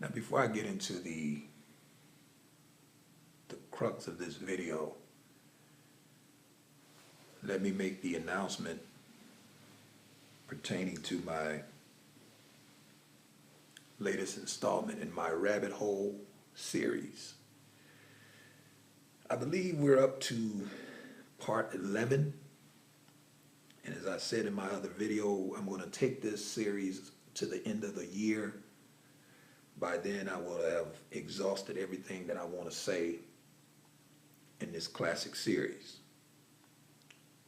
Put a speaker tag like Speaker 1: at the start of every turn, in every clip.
Speaker 1: Now, before I get into the crux of this video, let me make the announcement pertaining to my latest installment in my Rabbit Hole series. I believe we're up to part 11. And as I said in my other video, I'm going to take this series to the end of the year. By then, I will have exhausted everything that I want to say in this classic series.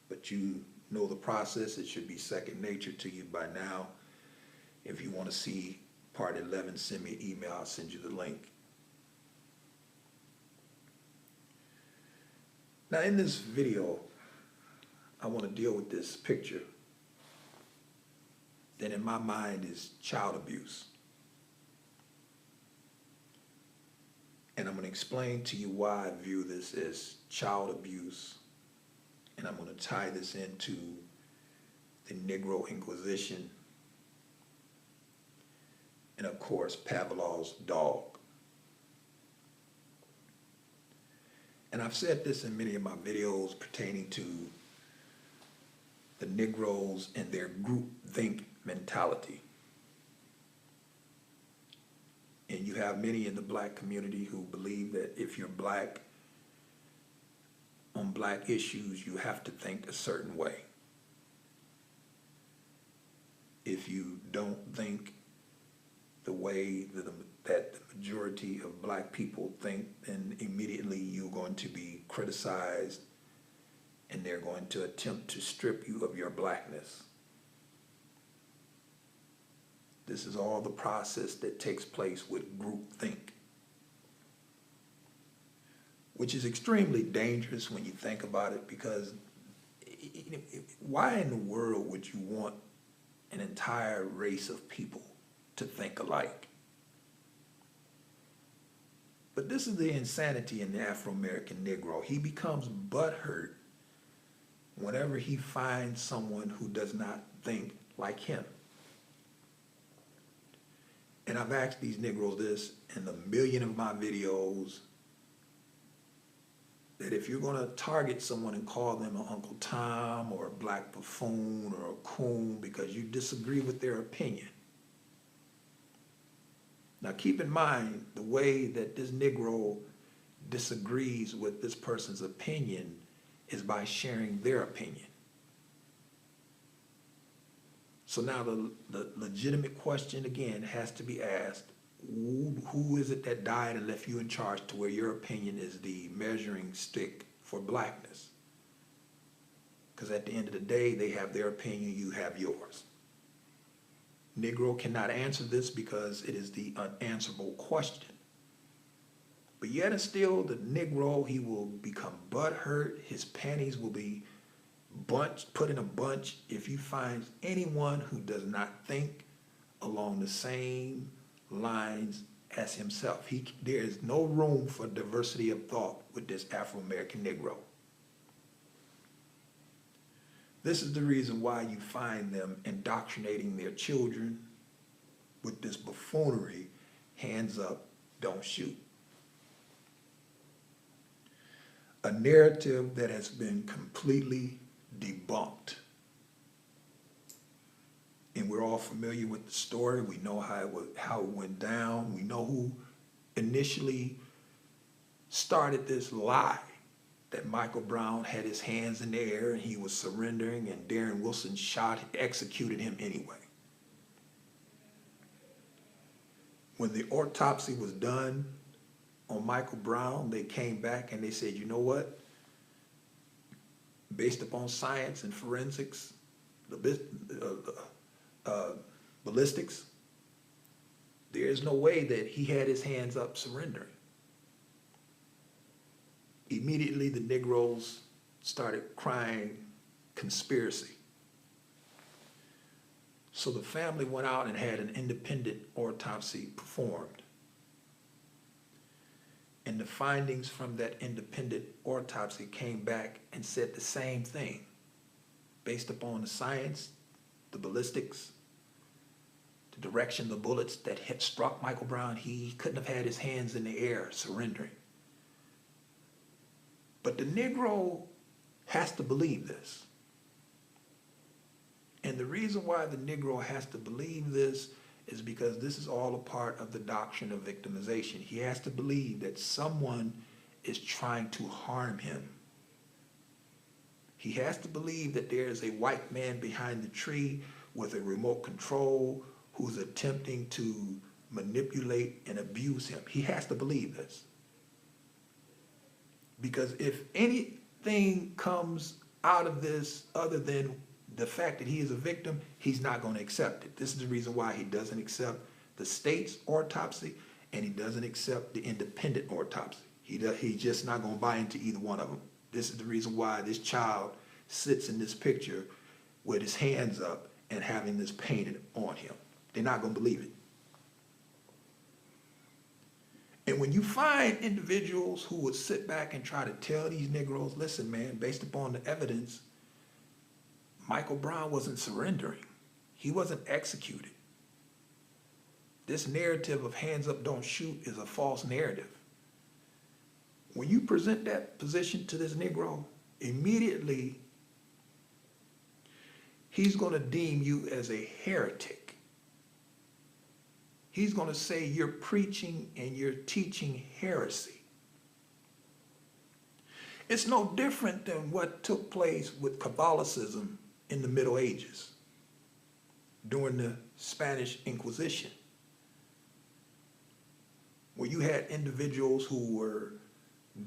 Speaker 1: But you know the process. It should be second nature to you by now. If you want to see part 11, send me an email. I'll send you the link. Now, in this video, I want to deal with this picture that in my mind is child abuse. And I'm going to explain to you why I view this as child abuse. And I'm going to tie this into the Negro Inquisition and, of course, Pavlov's dog. And I've said this in many of my videos pertaining to the Negroes and their groupthink mentality. And you have many in the black community who believe that if you're black, on black issues, you have to think a certain way. If you don't think the way that the majority of black people think, then immediately you're going to be criticized and they're going to attempt to strip you of your blackness. This is all the process that takes place with groupthink, which is extremely dangerous when you think about it, because why in the world would you want an entire race of people to think alike? But this is the insanity in the Afro-American Negro. He becomes butthurt whenever he finds someone who does not think like him. And I've asked these Negroes this in a million of my videos, that if you're going to target someone and call them an Uncle Tom or a black buffoon or a coon because you disagree with their opinion. Now keep in mind, the way that this Negro disagrees with this person's opinion is by sharing their opinion. So now the legitimate question again has to be asked, who is it that died and left you in charge to where your opinion is the measuring stick for blackness? Because at the end of the day, they have their opinion, you have yours. Negro cannot answer this because it is the unanswerable question. But yet and still, the Negro, he will become butthurt. His panties will be put in a bunch if you find anyone who does not think along the same lines as himself. There is no room for diversity of thought with this Afro-American Negro. This is the reason why you find them indoctrinating their children with this buffoonery, hands up, don't shoot. A narrative that has been completely debunked. And we're all familiar with the story. We know how it went down. We know who initially started this lie that Michael Brown had his hands in the air and he was surrendering, and Darren Wilson executed him anyway. When the autopsy was done on Michael Brown, they came back and they said, you know what? Based upon science and forensics, ballistics, there is no way that he had his hands up surrendering. Immediately, the Negroes started crying conspiracy. So the family went out and had an independent autopsy performed. And the findings from that independent autopsy came back and said the same thing. Based upon the science, the ballistics, the direction the bullets that hit struck Michael Brown, he couldn't have had his hands in the air surrendering. But the Negro has to believe this. And the reason why the Negro has to believe this is because this is all a part of the doctrine of victimization. He has to believe that someone is trying to harm him. He has to believe that there is a white man behind the tree with a remote control who's attempting to manipulate and abuse him. He has to believe this. Because if anything comes out of this other than the fact that he is a victim, he's not going to accept it. This is the reason why he doesn't accept the state's autopsy and he doesn't accept the independent autopsy. He's just not going to buy into either one of them. This is the reason why this child sits in this picture with his hands up and having this painted on him. They're not going to believe it. And when you find individuals who would sit back and try to tell these Negroes, listen, man, based upon the evidence, Michael Brown wasn't surrendering. He wasn't executed. This narrative of hands up, don't shoot is a false narrative. When you present that position to this Negro, immediately he's going to deem you as a heretic. He's going to say you're preaching and you're teaching heresy. It's no different than what took place with Catholicism in the Middle Ages during the Spanish Inquisition, where you had individuals who were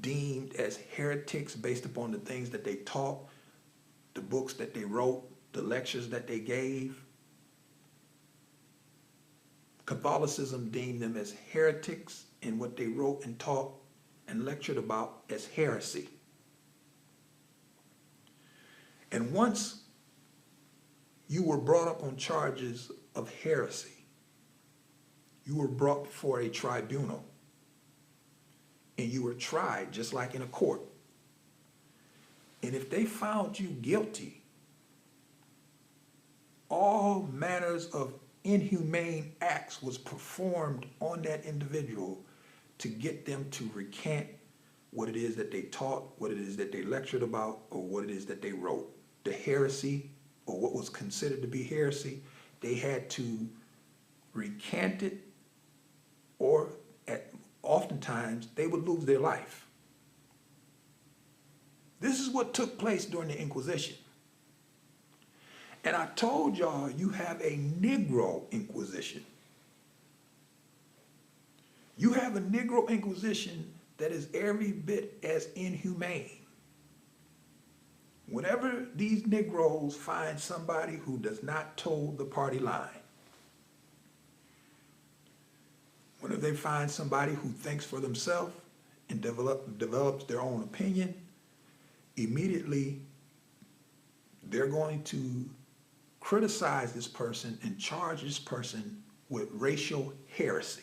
Speaker 1: deemed as heretics based upon the things that they taught, the books that they wrote, the lectures that they gave. Catholicism deemed them as heretics in what they wrote and taught and lectured about as heresy. And once you were brought up on charges of heresy, you were brought before a tribunal and you were tried just like in a court. And if they found you guilty, all manners of inhumane acts was performed on that individual to get them to recant what it is that they taught, what it is that they lectured about, or what it is that they wrote. The heresy, or what was considered to be heresy, they had to recant it, or oftentimes they would lose their life. This is what took place during the Inquisition. And I told y'all you have a Negro Inquisition. You have a Negro Inquisition that is every bit as inhumane. Whenever these Negroes find somebody who does not toe the party line, whenever they find somebody who thinks for themselves and develops their own opinion, immediately they're going to criticize this person and charge this person with racial heresy.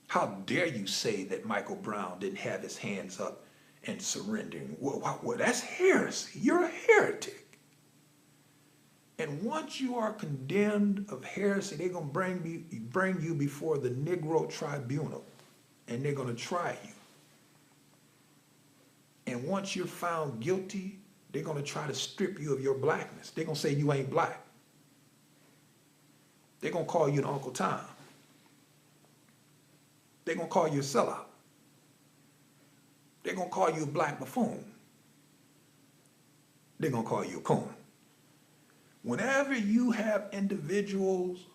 Speaker 1: How dare you say that Michael Brown didn't have his hands up and surrendering? Well, that's heresy. You're a heretic. And once you are condemned of heresy, they're going to bring you before the Negro Tribunal, and they're going to try you. And once you're found guilty, they're going to try to strip you of your blackness. They're going to say you ain't black. They're going to call you an Uncle Tom. They're going to call you a sellout. They're going to call you a black buffoon. They're going to call you a coon. Whenever you have individuals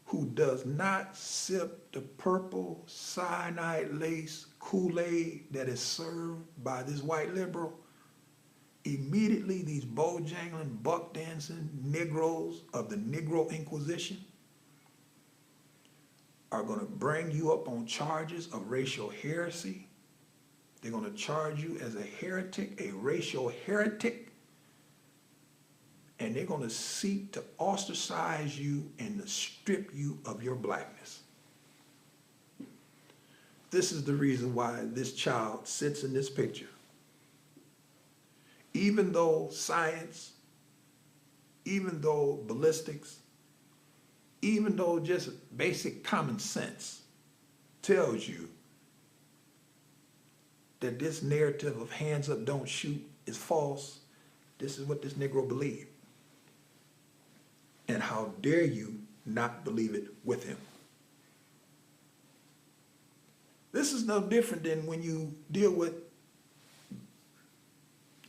Speaker 1: who does not sip the purple cyanide lace Kool-Aid that is served by this white liberal, immediately these bojangling, buck dancing Negroes of the Negro Inquisition are going to bring you up on charges of racial heresy. They're going to charge you as a heretic, a racial heretic, and they're going to seek to ostracize you and to strip you of your blackness. This is the reason why this child sits in this picture. Even though science, even though ballistics, even though just basic common sense tells you that this narrative of hands up, don't shoot is false, this is what this Negro believed. And how dare you not believe it with him? This is no different than when you deal with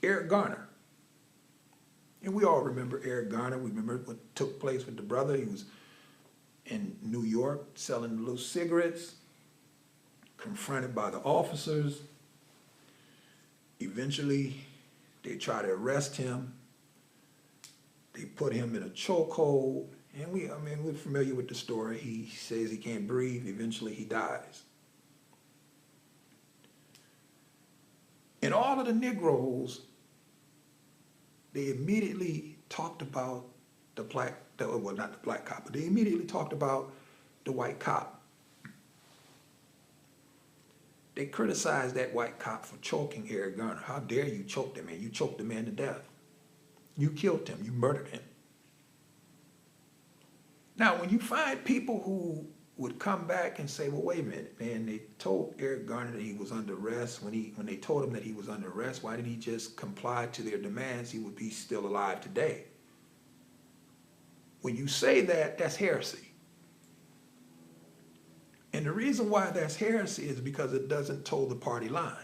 Speaker 1: Eric Garner. And we all remember Eric Garner. We remember what took place with the brother. He was in New York selling little cigarettes, confronted by the officers. Eventually, they try to arrest him. They put him in a chokehold. And we're familiar with the story. He says he can't breathe. Eventually, he dies. And all of the Negroes, they immediately talked about not the black cop, but they immediately talked about the white cop. They criticized that white cop for choking Eric Garner. How dare you choke that man? You choked the man to death. You killed him. You murdered him. Now, when you find people who would come back and say, well, wait a minute, man, they told Eric Garner that he was under arrest. When they told him that he was under arrest, why didn't he just comply to their demands? He would be still alive today. When you say that, that's heresy. And the reason why that's heresy is because it doesn't toe the party line.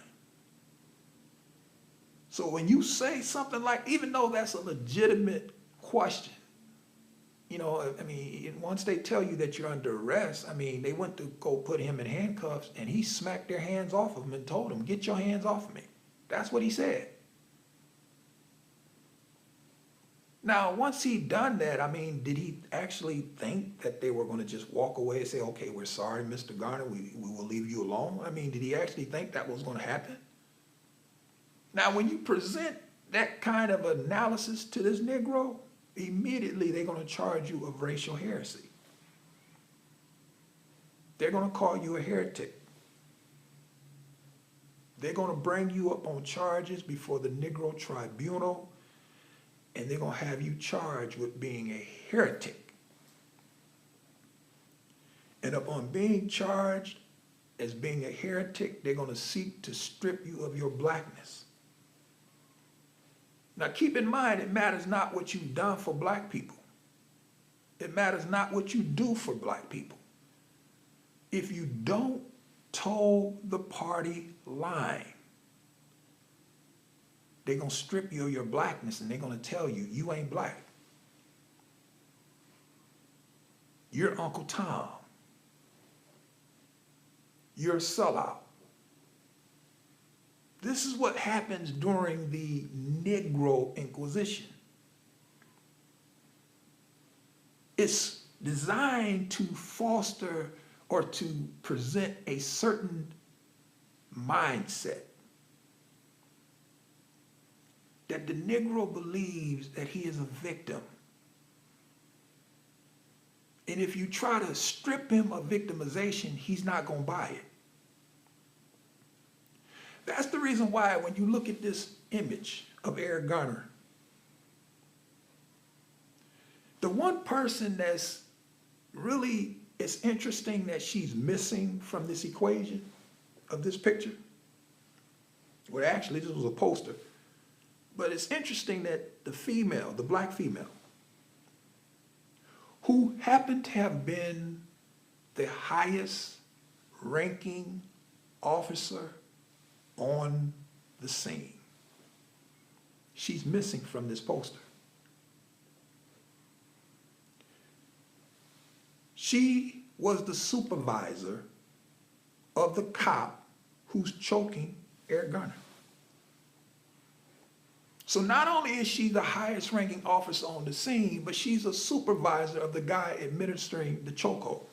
Speaker 1: So when you say something like, even though that's a legitimate question, once they tell you that you're under arrest, they went to go put him in handcuffs and he smacked their hands off of him and told them, get your hands off of me. That's what he said. Now, once he done that, did he actually think that they were going to just walk away and say, okay, we're sorry, Mr. Garner, we will leave you alone? Did he actually think that was going to happen? Now, when you present that kind of analysis to this Negro, immediately they're going to charge you of racial heresy. They're going to call you a heretic. They're going to bring you up on charges before the Negro tribunal, and they're going to have you charged with being a heretic. And upon being charged as being a heretic, they're going to seek to strip you of your blackness. Now keep in mind, it matters not what you've done for black people. It matters not what you do for black people. If you don't toe the party line, they're going to strip you of your blackness and they're going to tell you, you ain't black. You're Uncle Tom. You're a sellout. This is what happens during the Negro Inquisition. It's designed to foster or to present a certain mindset that the Negro believes that he is a victim. And if you try to strip him of victimization, he's not going to buy it. That's the reason why when you look at this image of Eric Garner, the one person that's really, it's interesting that she's missing from this equation of this picture. Well, actually, this was a poster. But it's interesting that the female, the black female, who happened to have been the highest ranking officer on the scene, she's missing from this poster. She was the supervisor of the cop who's choking Eric Garner. So not only is she the highest ranking officer on the scene, but she's a supervisor of the guy administering the chokehold.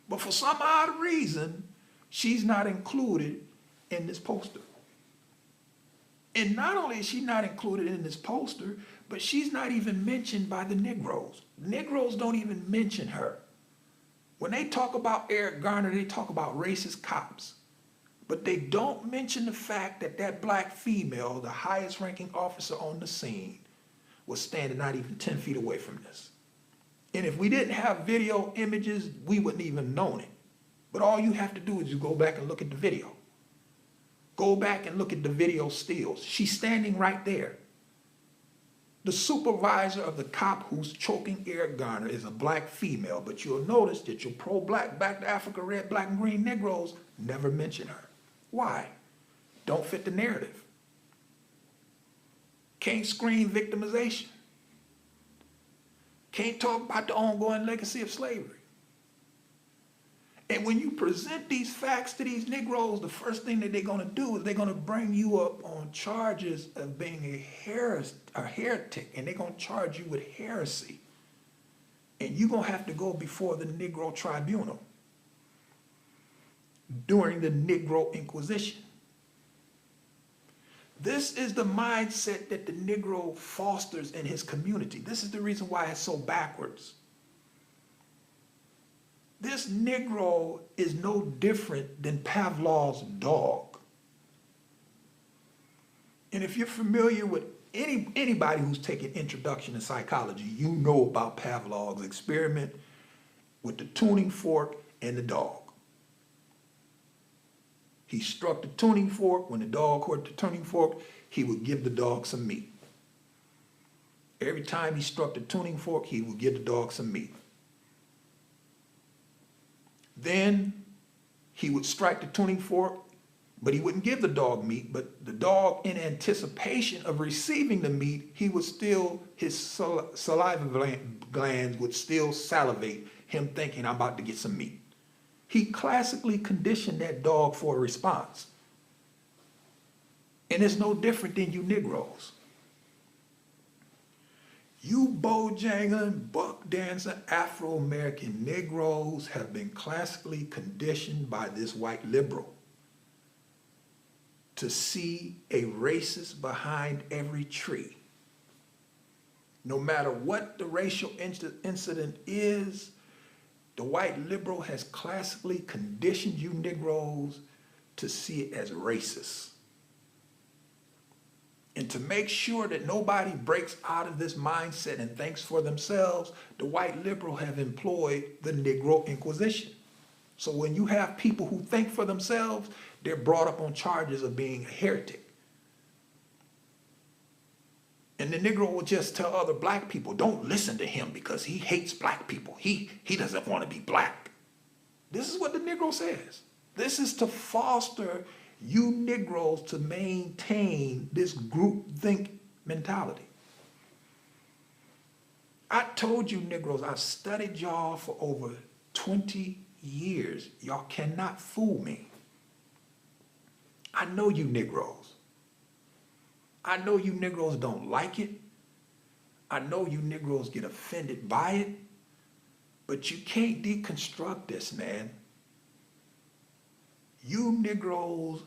Speaker 1: But for some odd reason, she's not included in this poster. And not only is she not included in this poster, but she's not even mentioned by the Negroes. Negroes don't even mention her. When they talk about Eric Garner, they talk about racist cops. But they don't mention the fact that that black female, the highest ranking officer on the scene, was standing not even 10 feet away from this. And if we didn't have video images, we wouldn't even known it. But all you have to do is you go back and look at the video. Go back and look at the video stills. She's standing right there. The supervisor of the cop who's choking Eric Garner is a black female, but you'll notice that your pro-black, back to Africa, red, black, and green Negroes never mention her. Why? Don't fit the narrative. Can't screen victimization. Can't talk about the ongoing legacy of slavery. And when you present these facts to these Negroes, the first thing that they're going to do is they're going to bring you up on charges of being a heretic, and they're going to charge you with heresy. And you're going to have to go before the Negro tribunal during the Negro Inquisition. This is the mindset that the Negro fosters in his community. This is the reason why it's so backwards. This Negro is no different than Pavlov's dog. And if you're familiar with anybody who's taken introduction to psychology, you know about Pavlov's experiment with the tuning fork and the dog. He struck the tuning fork. When the dog heard the tuning fork, he would give the dog some meat. Every time he struck the tuning fork, he would give the dog some meat. Then he would strike the tuning fork, but he wouldn't give the dog meat. But the dog, in anticipation of receiving the meat, he would still, his saliva glands would still salivate, him thinking, I'm about to get some meat. He classically conditioned that dog for a response. And it's no different than you Negroes. You Bojangling, buck dancing Afro-American Negroes have been classically conditioned by this white liberal to see a racist behind every tree. No matter what the racial incident is, the white liberal has classically conditioned you Negroes to see it as racist. And to make sure that nobody breaks out of this mindset and thinks for themselves, the white liberal have employed the Negro Inquisition. So when you have people who think for themselves, they're brought up on charges of being a heretic. And the Negro will just tell other black people, don't listen to him because he hates black people. He doesn't want to be black. This is what the Negro says. This is to foster you Negroes to maintain this groupthink mentality. I told you Negroes, I've studied y'all for over 20 years. Y'all cannot fool me. I know you Negroes. I know you Negroes don't like it. I know you Negroes get offended by it. But you can't deconstruct this, man. You Negroes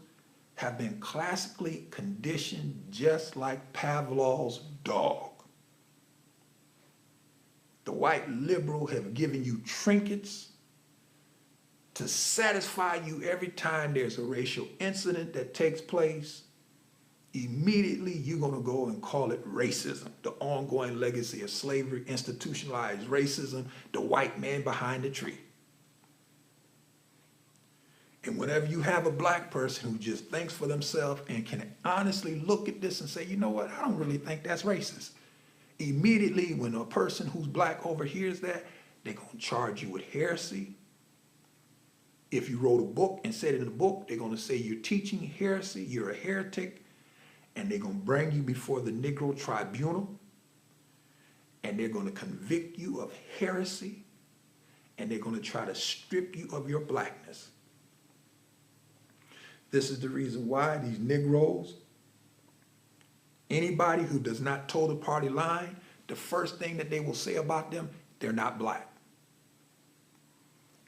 Speaker 1: have been classically conditioned just like Pavlov's dog. The white liberal have given you trinkets to satisfy you every time there's a racial incident that takes place. Immediately you're going to go and call it racism, the ongoing legacy of slavery, institutionalized racism, the white man behind the tree. And whenever you have a black person who just thinks for themselves and can honestly look at this and say, you know what, I don't really think that's racist. Immediately when a person who's black overhears that, they're going to charge you with heresy. If you wrote a book and said in the book, they're going to say you're teaching heresy, you're a heretic, and they're going to bring you before the Negro tribunal, and they're going to convict you of heresy, and they're going to try to strip you of your blackness. This is the reason why these Negroes, anybody who does not toe the party line, the first thing that they will say about them, they're not black.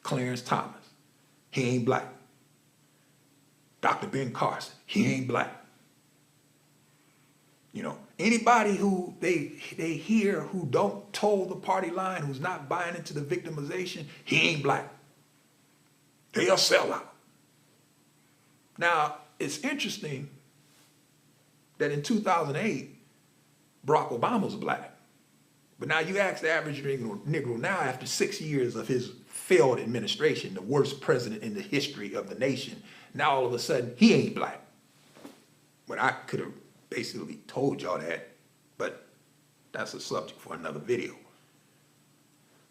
Speaker 1: Clarence Thomas, he ain't black. Dr. Ben Carson, he ain't black. You know, anybody who they hear who don't toe the party line, who's not buying into the victimization, he ain't black. They'll sell out. Now, it's interesting that in 2008, Barack Obama was black. But now you ask the average Negro now, after 6 years of his failed administration, the worst president in the history of the nation, now all of a sudden he ain't black. But I could have basically told y'all that, but that's a subject for another video.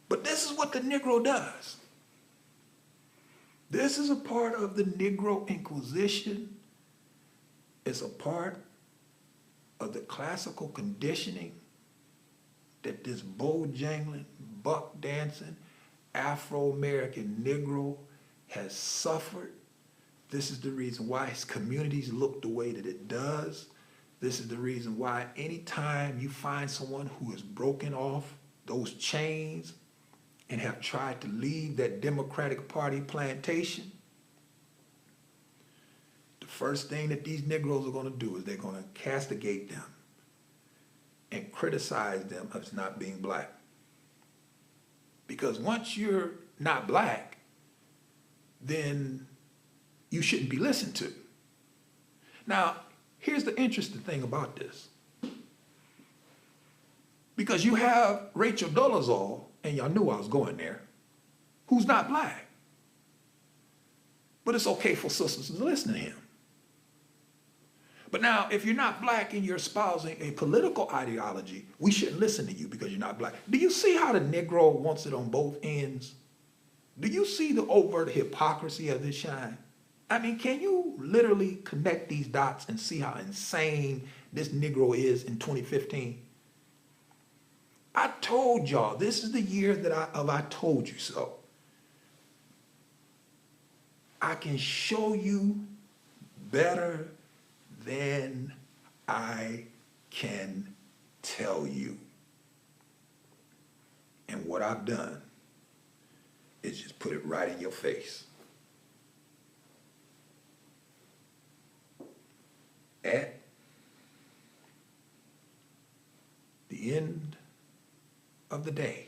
Speaker 1: But this is what the Negro does. This is a part of the Negro Inquisition. It's a part of the classical conditioning that this bojangling, buck dancing, Afro-American Negro has suffered. This is the reason why his communities look the way that it does. This is the reason why anytime you find someone who has broken off those chains and have tried to leave that Democratic Party plantation, the first thing that these Negroes are going to do is they're going to castigate them and criticize them as not being black. Because once you're not black, then you shouldn't be listened to. Now, here's the interesting thing about this. Because you have Rachel Dolezal, and y'all knew I was going there, who's not black. But it's okay for sisters to listen to him. But now, if you're not black and you're espousing a political ideology, we shouldn't listen to you because you're not black. Do you see how the Negro wants it on both ends? Do you see the overt hypocrisy of this shine? I mean, can you literally connect these dots and see how insane this Negro is in 2015? I told y'all, this is the year that I told you so. I can show you better than I can tell you. And what I've done is just put it right in your face. At the end of the day,